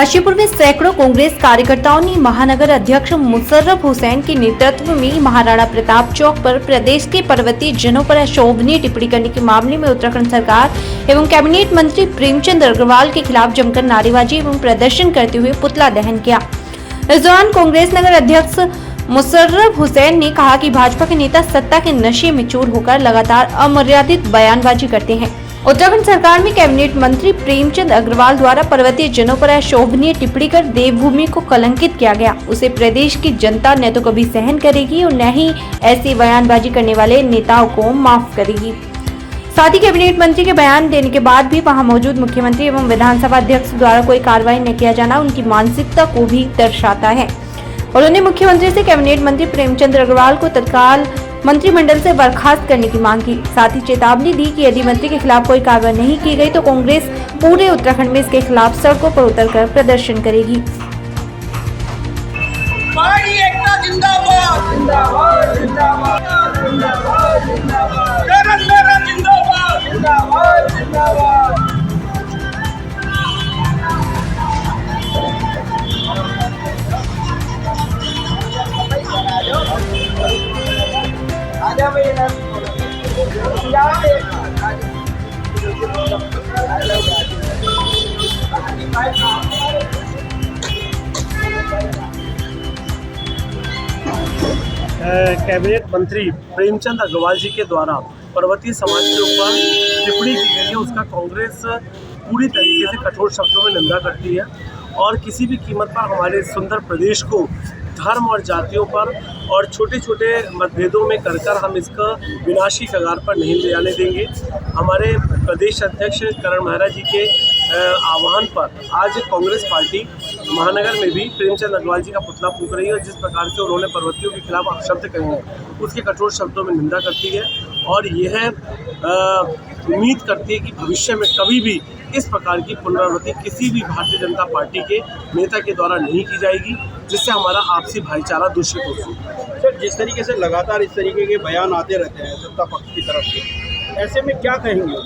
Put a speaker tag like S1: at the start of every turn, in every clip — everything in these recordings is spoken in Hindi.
S1: काशीपुर में सैकड़ों कांग्रेस कार्यकर्ताओं ने महानगर अध्यक्ष मुशर्रफ हुसैन के नेतृत्व में महाराणा प्रताप चौक पर प्रदेश के पर्वतीय जनों पर अशोभनीय टिप्पणी करने के मामले में उत्तराखंड सरकार एवं कैबिनेट मंत्री प्रेमचंद अग्रवाल के खिलाफ जमकर नारेबाजी एवं प्रदर्शन करते हुए पुतला दहन किया। इस दौरान कांग्रेस नगर अध्यक्ष मुशर्रफ हुसैन ने कहा कि भाजपा के नेता सत्ता के नशे में चूर होकर लगातार अमर्यादित बयानबाजी करते हैं। उत्तराखंड सरकार में कैबिनेट मंत्री प्रेमचंद अग्रवाल द्वारा पर्वतीय जनों पर अशोभनीय टिप्पणी कर देवभूमि को कलंकित किया गया। उसे प्रदेश की जनता न तो कभी सहन करेगी और न ही ऐसी बयानबाजी करने वाले नेताओं को माफ करेगी। साथ ही कैबिनेट मंत्री के बयान देने के बाद भी वहां मौजूद मुख्यमंत्री एवं विधानसभा अध्यक्ष द्वारा कोई कार्रवाई न किया जाना उनकी मानसिकता को भी दर्शाता है। उन्होंने मुख्यमंत्री से कैबिनेट मंत्री प्रेमचंद अग्रवाल को तत्काल मंत्रिमंडल से बर्खास्त करने की मांग की। साथ ही चेतावनी दी कि यदि मंत्री के खिलाफ कोई कार्रवाई नहीं की गई तो कांग्रेस पूरे उत्तराखंड में इसके खिलाफ सड़कों पर उतरकर प्रदर्शन करेगी।
S2: पहाड़ी एकता जिंदाबाद जिंदाबाद जिंदाबाद जिंदाबाद जिंदाबाद जिंदाबाद जिंदाबाद जिंदाबाद। आजा भैया
S3: कैबिनेट मंत्री प्रेमचंद अग्रवाल जी के द्वारा पर्वतीय समाज के ऊपर टिप्पणी की गई है, उसका कांग्रेस पूरी तरीके से कठोर शब्दों में निंदा करती है और किसी भी कीमत पर हमारे सुंदर प्रदेश को धर्म और जातियों पर और छोटे छोटे मतभेदों में कर हम इसका विनाशी कगार पर नहीं ले जाने देंगे। हमारे प्रदेश अध्यक्ष करण मेहरा जी के आह्वान पर आज कांग्रेस पार्टी महानगर में भी प्रेमचंद अग्रवाल जी का पुतला फूंक रही है और जिस प्रकार से उन्होंने पर्वतियों के खिलाफ अपशब्द कहे हैं उसके कठोर शब्दों में निंदा करती है और यह उम्मीद करती है कि भविष्य में कभी भी इस प्रकार की पुनरावृत्ति किसी भी भारतीय जनता पार्टी के नेता के द्वारा नहीं की जाएगी, जिससे हमारा आपसी भाईचारा दूषित हो सके।
S4: सर, जिस तरीके से लगातार इस तरीके के बयान आते रहते हैं सत्ता पक्ष की तरफ से, ऐसे में क्या कहेंगे?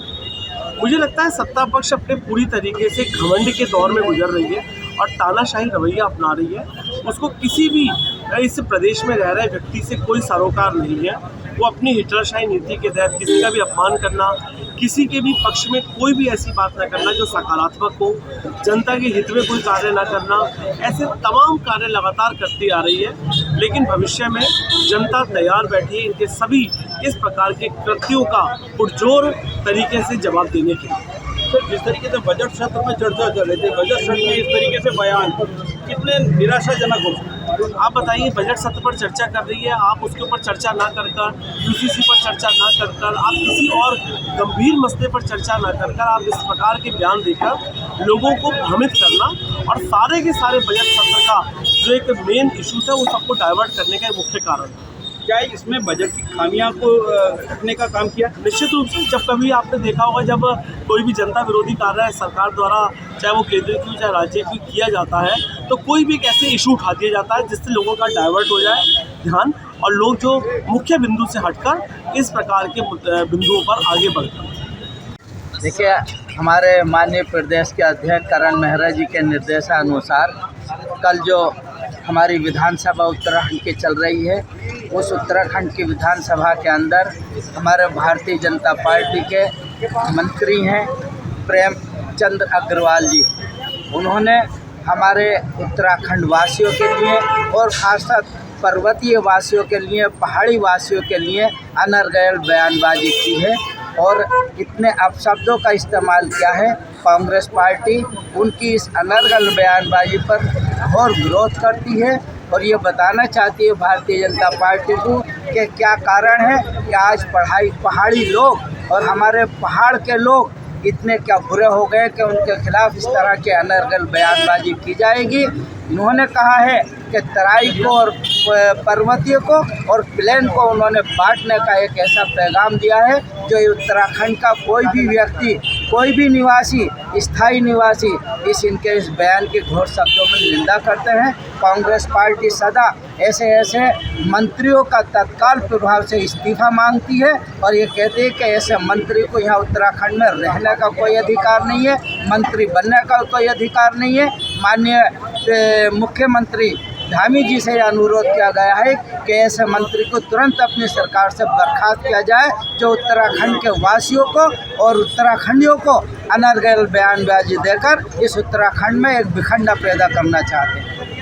S3: मुझे लगता है सत्ता पक्ष अपने पूरी तरीके से घमंड के दौर में गुजर रही है और तानाशाही रवैया अपना रही है। उसको किसी भी इस प्रदेश में रह रहे व्यक्ति से कोई सरोकार नहीं है। वो अपनी हिटलरशाही नीति के तहत किसी का भी अपमान करना, किसी के भी पक्ष में कोई भी ऐसी बात न करना जो सकारात्मक हो, जनता के हित में कोई कार्य न करना, ऐसे तमाम कार्य लगातार करती आ रही है। लेकिन भविष्य में जनता तैयार बैठी है इनके सभी इस प्रकार के कृत्यों का पुरजोर तरीके से जवाब देने के लिए।
S4: सर, जिस तरीके से बजट सत्र में चर्चा चल रही थी, बजट सत्र में इस तरीके से बयान कितने निराशाजनक हो सकते?
S3: आप बताइए, बजट सत्र पर चर्चा कर रही है, आप उसके ऊपर चर्चा ना कर यूसीसी पर चर्चा ना कर आप किसी और गंभीर मसले पर चर्चा ना कर आप इस प्रकार के बयान देकर लोगों को भ्रमित करना और सारे के सारे बजट सत्र का जो एक मेन इशू था वो सबको डाइवर्ट करने का एक मुख्य कारण है।
S4: क्या इसमें बजट की खामियां को ढकने का काम किया?
S3: निश्चित रूप से जब कभी आपने देखा होगा जब कोई भी जनता विरोधी कार्य सरकार द्वारा चाहे वो केंद्र की चाहे राज्य की किया जाता है तो कोई भी एक ऐसे इशू उठा दिया जाता है जिससे लोगों का डाइवर्ट हो जाए ध्यान और लोग जो मुख्य बिंदु से हटकर इस प्रकार के बिंदुओं पर आगे बढ़ते।
S5: देखिए, हमारे माननीय प्रदेश के अध्यक्ष करण मेहरा जी के निर्देशानुसार कल जो हमारी विधानसभा उत्तराखंड की चल रही है, उस उत्तराखंड की विधानसभा के अंदर हमारे भारतीय जनता पार्टी के मंत्री हैं प्रेमचंद अग्रवाल जी। उन्होंने हमारे उत्तराखंड वासियों के लिए और खासकर पर्वतीय वासियों के लिए, पहाड़ी वासियों के लिए अनर्गल बयानबाजी की है और इतने अपशब्दों का इस्तेमाल किया है। कांग्रेस पार्टी उनकी इस अनर्गल बयानबाजी पर घोर विरोध करती है और ये बताना चाहती है भारतीय जनता पार्टी को कि क्या कारण है कि आज पहाड़ी लोग और हमारे पहाड़ के लोग इतने क्या बुरे हो गए कि उनके खिलाफ इस तरह के अनर्गल बयानबाजी की जाएगी। उन्होंने कहा है कि तराई को और पर्वतीय को और प्लेन को उन्होंने बांटने का एक ऐसा पैगाम दिया है जो उत्तराखंड का कोई भी व्यक्ति, कोई भी निवासी, स्थायी निवासी इस बयान के घोर शब्दों में निंदा करते हैं। कांग्रेस पार्टी सदा ऐसे मंत्रियों का तत्काल प्रभाव से इस्तीफा मांगती है और ये कहती है कि ऐसे मंत्री को यहाँ उत्तराखंड में रहने का कोई अधिकार नहीं है, मंत्री बनने का कोई अधिकार नहीं है। माननीय मुख्यमंत्री धामी जी से अनुरोध किया गया है कि ऐसे मंत्री को तुरंत अपनी सरकार से बर्खास्त किया जाए जो उत्तराखंड के वासियों को और उत्तराखंडियों को अनर्गल बयानबाजी देकर इस उत्तराखंड में एक विखंडा पैदा करना चाहते हैं।